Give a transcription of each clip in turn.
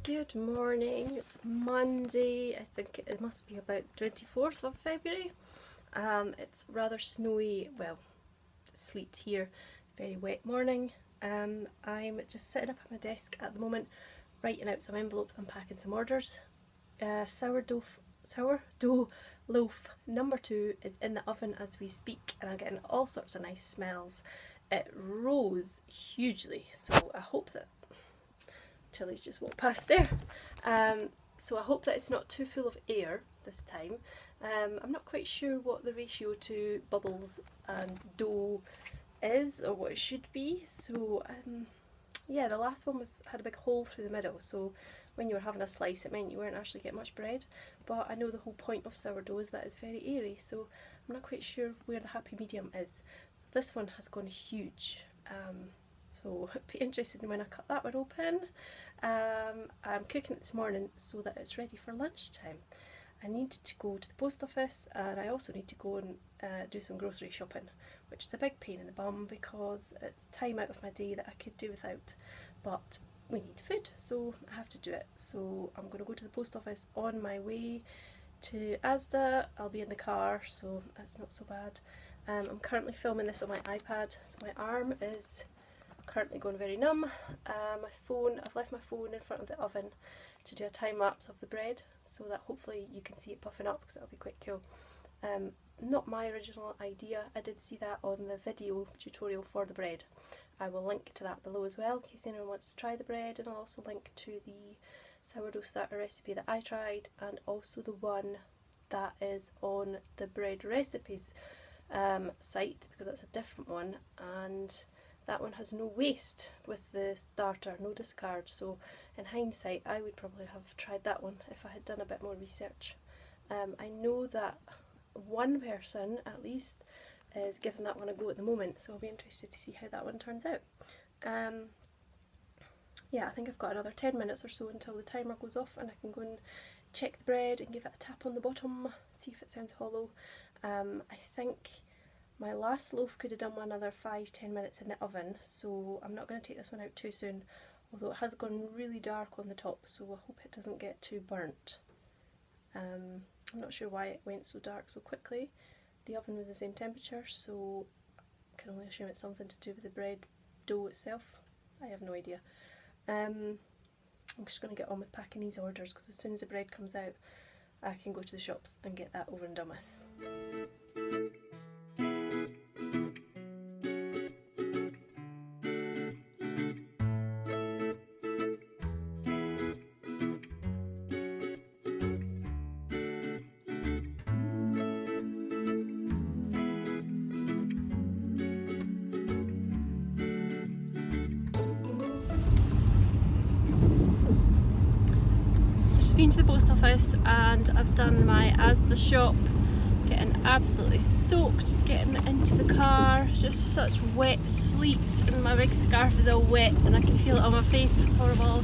Good morning, it's Monday, I think it must be about 24th of February. It's rather snowy, well, sleet here, very wet morning. I'm just sitting up at my desk at the moment, writing out some envelopes and packing some orders. Sourdough loaf number 2 is in the oven as we speak, and I'm getting all sorts of nice smells. It rose hugely, so I hope that Tilly's just walked past there. So I hope that it's not too full of air this time. I'm not quite sure what the ratio to bubbles and dough is or what it should be. So yeah, the last one had a big hole through the middle, so when you were having a slice it meant you weren't actually getting much bread. But I know the whole point of sourdough is that it's very airy, so I'm not quite sure where the happy medium is. So this one has gone huge. So be interested in when I cut that one open. I'm cooking it this morning so that it's ready for lunchtime. I need to go to the post office, and I also need to go and do some grocery shopping, which is a big pain in the bum because it's time out of my day that I could do without, but we need food, so I have to do it. So I'm going to go to the post office on my way to Asda. I'll be in the car, so that's not so bad. I'm currently filming this on my iPad, so my arm is currently going very numb. I've left my phone in front of the oven to do a time lapse of the bread so that hopefully you can see it puffing up, because that'll be quite cool. Not my original idea, I did see that on the video tutorial for the bread. I will link to that below as well in case anyone wants to try the bread, and I'll also link to the sourdough starter recipe that I tried, and also the one that is on the bread recipes site, because that's a different one, and that one has no waste with the starter, no discard. So in hindsight I would probably have tried that one if I had done a bit more research. I know that one person at least is giving that one a go at the moment, so I'll be interested to see how that one turns out. Yeah, I think I've got another 10 minutes or so until the timer goes off, and I can go and check the bread and give it a tap on the bottom, see if it sounds hollow. I think my last loaf could have done another 5-10 minutes in the oven, so I'm not going to take this one out too soon, although it has gone really dark on the top, so I hope it doesn't get too burnt. I'm not sure why it went so dark so quickly. The oven was the same temperature, so I can only assume it's something to do with the bread dough itself. I have no idea. I'm just going to get on with packing these orders, because as soon as the bread comes out I can go to the shops and get that over and done with. Been to the post office and I've done my Asda shop, getting absolutely soaked getting into the car. It's just such wet sleet and my big scarf is all wet and I can feel it on my face. It's horrible.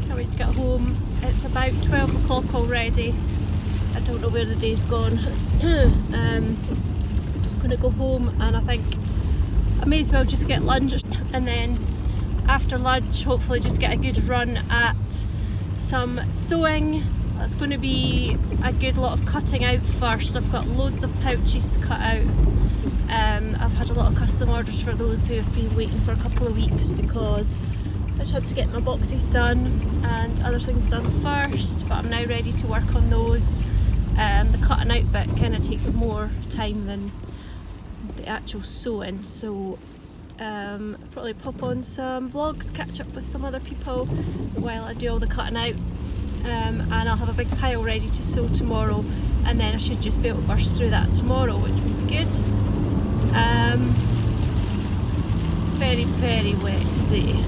Can't wait to get home. It's about 12 o'clock already. I don't know where the day's gone. I'm gonna go home, and I think I may as well just get lunch, and then after lunch hopefully just get a good run at some sewing. That's going to be a good lot of cutting out first. I've got loads of pouches to cut out. I've had a lot of custom orders for those who have been waiting for a couple of weeks, because I just had to get my boxes done and other things done first, but I'm now ready to work on those. The cutting out bit kind of takes more time than the actual sewing, so I'll probably pop on some vlogs, catch up with some other people while I do all the cutting out, and I'll have a big pile ready to sew tomorrow, and then I should just be able to burst through that tomorrow, which would be good. It's very, very wet today.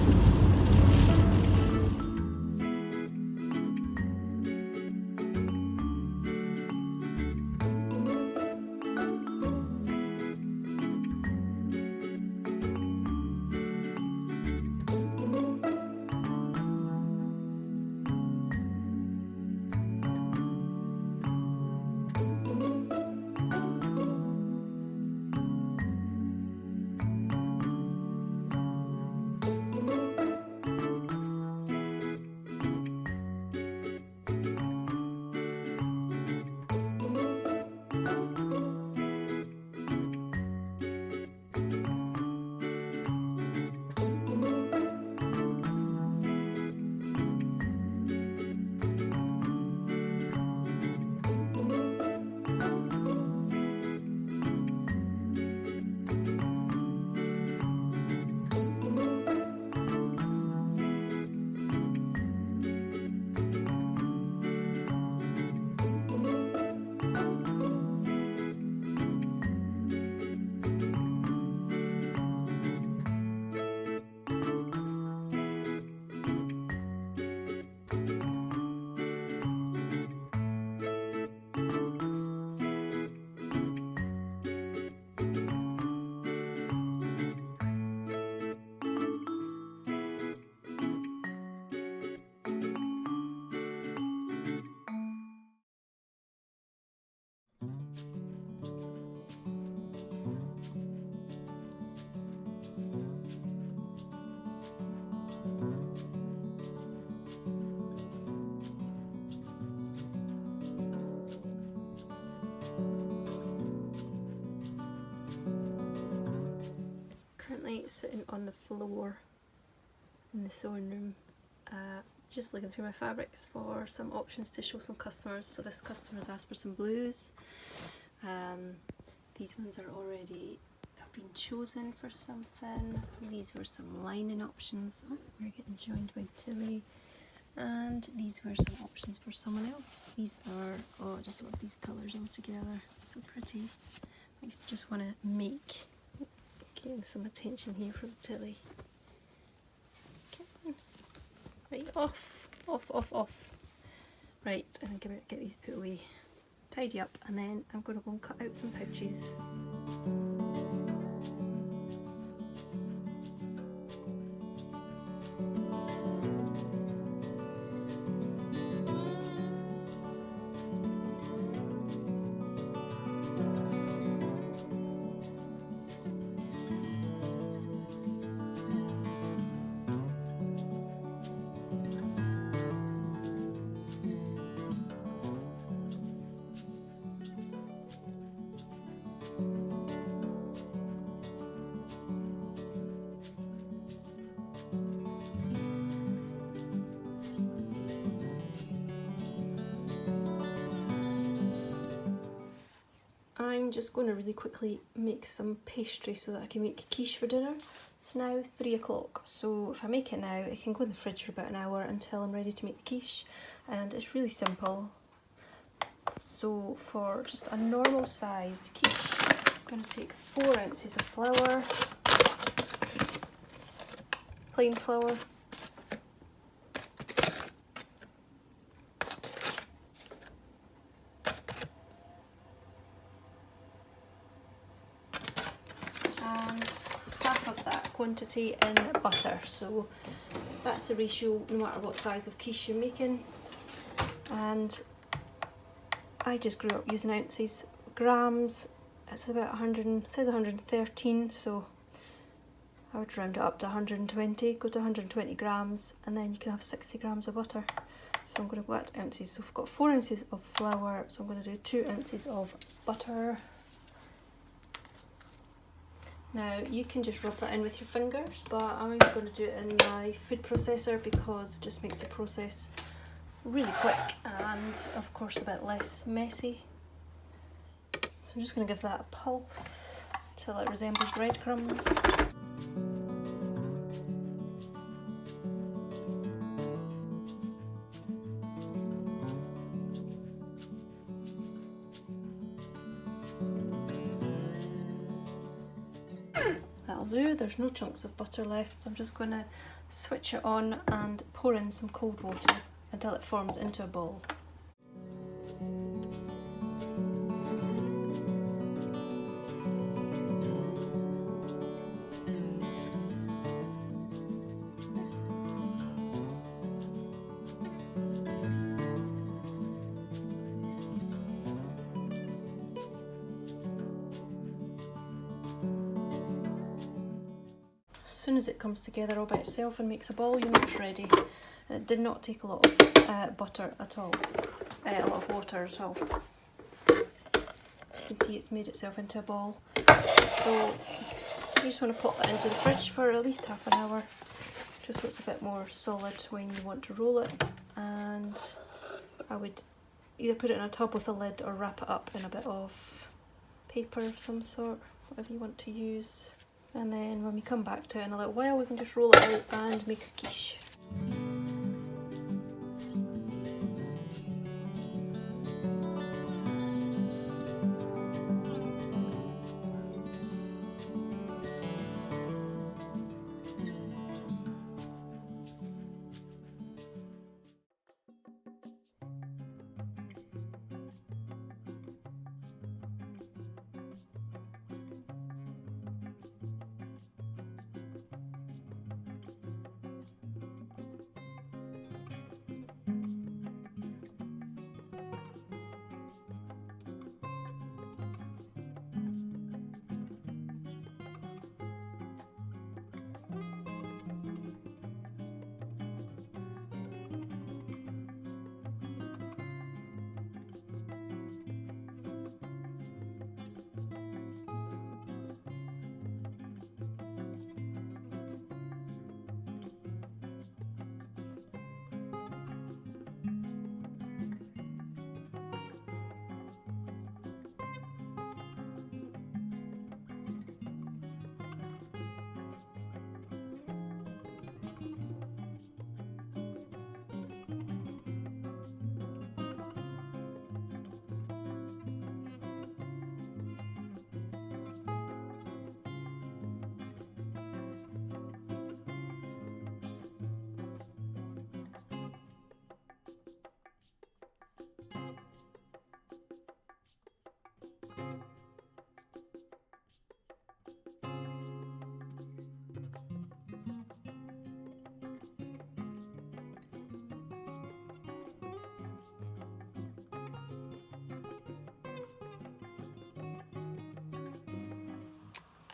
sitting on the floor in the sewing room, just looking through my fabrics for some options to show some customers. So this customer has asked for some blues. These ones are already have been chosen for something. These were some lining options. Oh, we're getting joined by Tilly. And these were some options for someone else. These are, oh, I just love these colours all together. So pretty. I just want to make, getting some attention here from Tilly. Okay. Right, off. Right, and I'm going to get these put away, tidy up, and then I'm going to go and cut out some pouches. I'm just going to really quickly make some pastry so that I can make quiche for dinner. It's now 3 o'clock, so if I make it now, it can go in the fridge for about an hour until I'm ready to make the quiche, and it's really simple. So for just a normal sized quiche, I'm going to take 4 ounces of flour, plain flour, and half of that quantity in butter. So that's the ratio no matter what size of quiche you're making. And I just grew up using ounces. Grams, it's about 100, it says 113, so I would round it up to 120, go to 120 grams, and then you can have 60 grams of butter. So I'm going to go at ounces. So I've got 4 ounces of flour, so I'm going to do 2 ounces of butter. Now you can just rub that in with your fingers, but I'm going to do it in my food processor because it just makes the process really quick and of course a bit less messy. So I'm just going to give that a pulse till it resembles breadcrumbs. That'll do, there's no chunks of butter left, so I'm just going to switch it on and pour in some cold water until it forms into a ball. As soon as it comes together all by itself and makes a ball, you know it's ready. And it did not take a lot of butter at all, a lot of water at all. You can see it's made itself into a ball. So you just want to pop that into the fridge for at least half an hour, just so it's a bit more solid when you want to roll it. And I would either put it in a tub with a lid or wrap it up in a bit of paper of some sort, whatever you want to use. And then when we come back to it in a little while, we can just roll it out and make a quiche.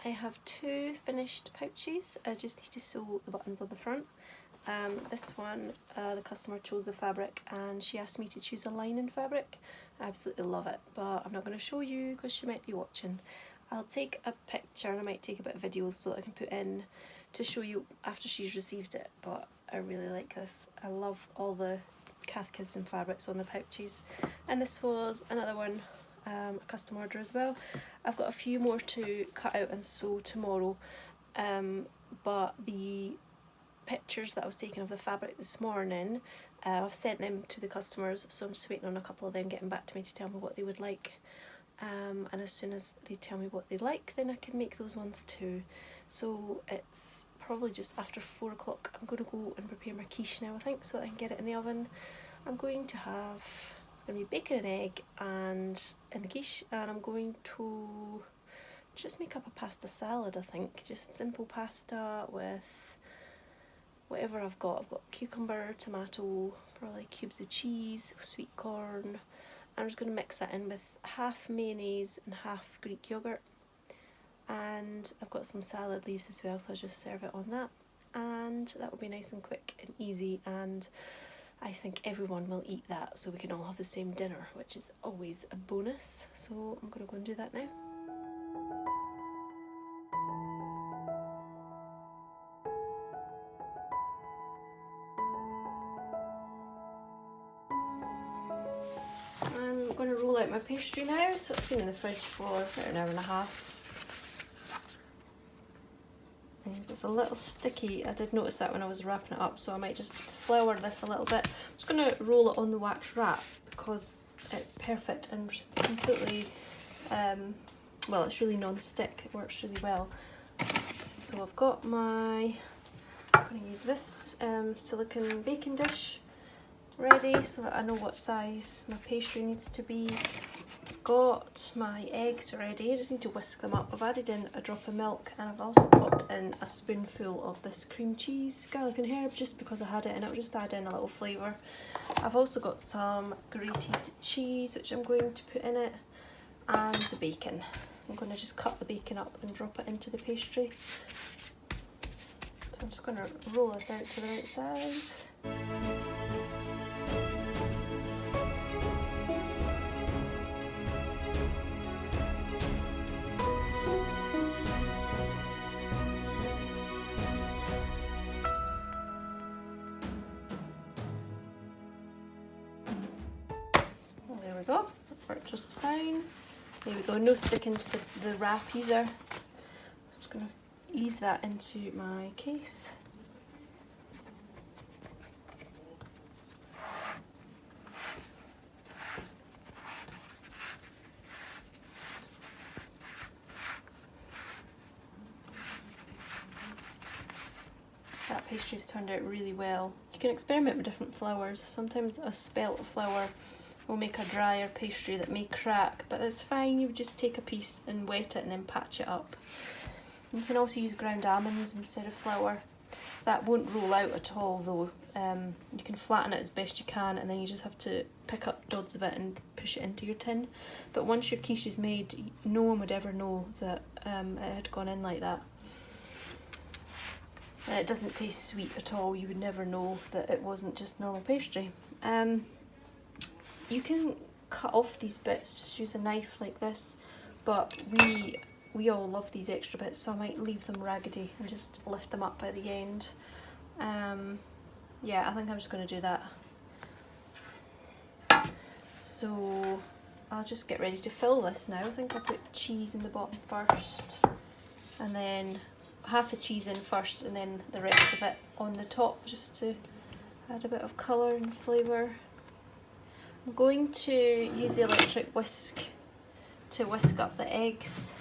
I have two finished pouches. I just need to sew the buttons on the front. This one, the customer chose the fabric and she asked me to choose a lining fabric. I absolutely love it, but I'm not going to show you because she might be watching. I'll take a picture and I might take a bit of video so that I can put in to show you after she's received it, but I really like this. I love all the cathkids and fabrics on the pouches. And this was another one, a custom order as well. I've got a few more to cut out and sew tomorrow, but the pictures that I was taking of the fabric this morning, I've sent them to the customers, so I'm just waiting on a couple of them getting back to me to tell me what they would like. And as soon as they tell me what they like, then I can make those ones too. So it's probably just after 4 o'clock. I'm going to go and prepare my quiche now, I think, so that I can get it in the oven. I'm going to have, it's going to be bacon and egg and in the quiche, and I'm going to just make up a pasta salad, I think. Just simple pasta with whatever I've got. I've got cucumber, tomato, probably cubes of cheese, sweet corn. I'm just going to mix that in with half mayonnaise and half Greek yogurt. And I've got some salad leaves as well, so I'll just serve it on that. And that will be nice and quick and easy, and I think everyone will eat that, so we can all have the same dinner, which is always a bonus. So I'm going to go and do that now. I'm going to roll out my pastry now, so it's been in the fridge for about an hour and a half. And it's a little sticky, I did notice that when I was wrapping it up, so I might just flour this a little bit. I'm just going to roll it on the wax wrap because it's perfect and completely, well, it's really non-stick, it works really well. So I've got my, I'm going to use this silicone baking dish ready so that I know what size my pastry needs to be. Got my eggs ready, I just need to whisk them up. I've added in a drop of milk and I've also popped in a spoonful of this cream cheese, garlic and herb, just because I had it and it'll just add in a little flavour. I've also got some grated cheese which I'm going to put in it, and the bacon. I'm going to just cut the bacon up and drop it into the pastry. So I'm just going to roll this out to the right size. There we go, that worked just fine. There we go, no sticking to the wrap either. So I'm just going to ease that into my case. That pastry's turned out really well. You can experiment with different flours. Sometimes a spelt flour will make a drier pastry that may crack, but that's fine. You would just take a piece and wet it and then patch it up. You can also use ground almonds instead of flour. That won't roll out at all though. You can flatten it as best you can, and then you just have to pick up dots of it and push it into your tin. But once your quiche is made, no one would ever know that it had gone in like that. And it doesn't taste sweet at all. You would never know that it wasn't just normal pastry. You can cut off these bits, just use a knife like this, but we all love these extra bits, so I might leave them raggedy and just lift them up at the end. Yeah, I think I'm just going to do that. So I'll just get ready to fill this now. I think I'll put cheese in the bottom first, and then half the cheese in first and then the rest of it on the top, just to add a bit of colour and flavour. I'm going to use the electric whisk to whisk up the eggs.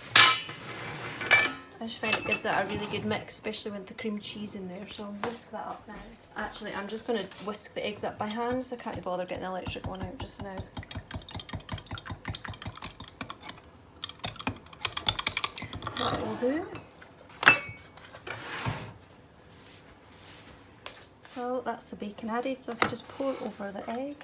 I just find it gives that a really good mix, especially with the cream cheese in there, so I'll whisk that up now. Actually, I'm just going to whisk the eggs up by hand, so I can't be bothered getting the electric one out just now. That will do. So that's the bacon added, so I can just pour over the egg.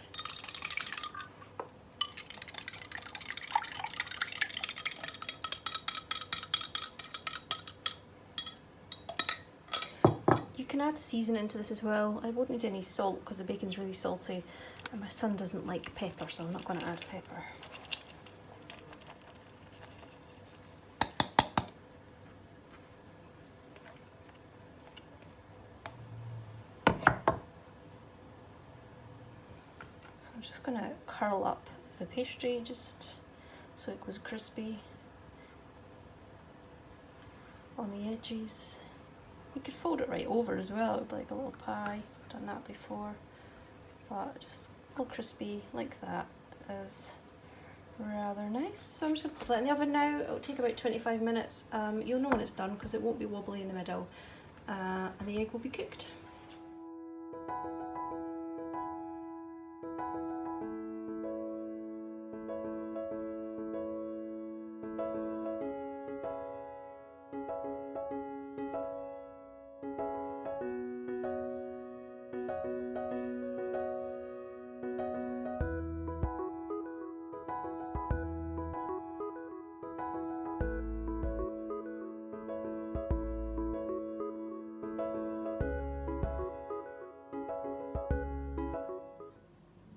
to add seasoning to this as well. I won't need any salt because the bacon's really salty, and my son doesn't like pepper, so I'm not going to add pepper. I'm just going to curl up the pastry just so it goes crispy on the edges. You could fold it right over as well, it would be like a little pie. I've done that before, but just a little crispy like that is rather nice. So I'm just going to put that in the oven now. It'll take about 25 minutes. You'll know when it's done because it won't be wobbly in the middle, and the egg will be cooked.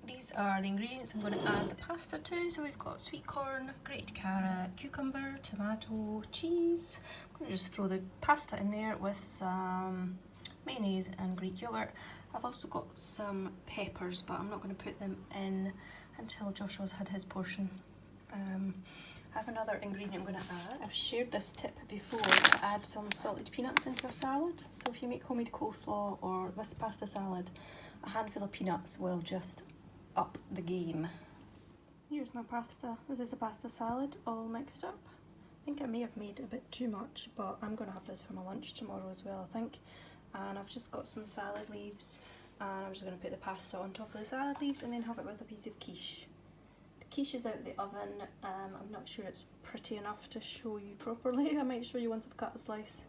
These are the ingredients I'm going to add the pasta to. So we've got sweet corn, grated carrot, cucumber, tomato, cheese. I'm going to just throw the pasta in there with some mayonnaise and Greek yogurt. I've also got some peppers, but I'm not going to put them in until Joshua's had his portion. I have another ingredient I'm going to add. I've shared this tip before to add some salted peanuts into a salad. So if you make homemade coleslaw or this pasta salad, a handful of peanuts will just up the game. Here's my pasta. This is a pasta salad all mixed up. I think I may have made a bit too much, but I'm going to have this for my lunch tomorrow as well, I think. And I've just got some salad leaves, and I'm just going to put the pasta on top of the salad leaves and then have it with a piece of quiche. The quiche is out the oven. I'm not sure it's pretty enough to show you properly. I might show you once I've cut a slice.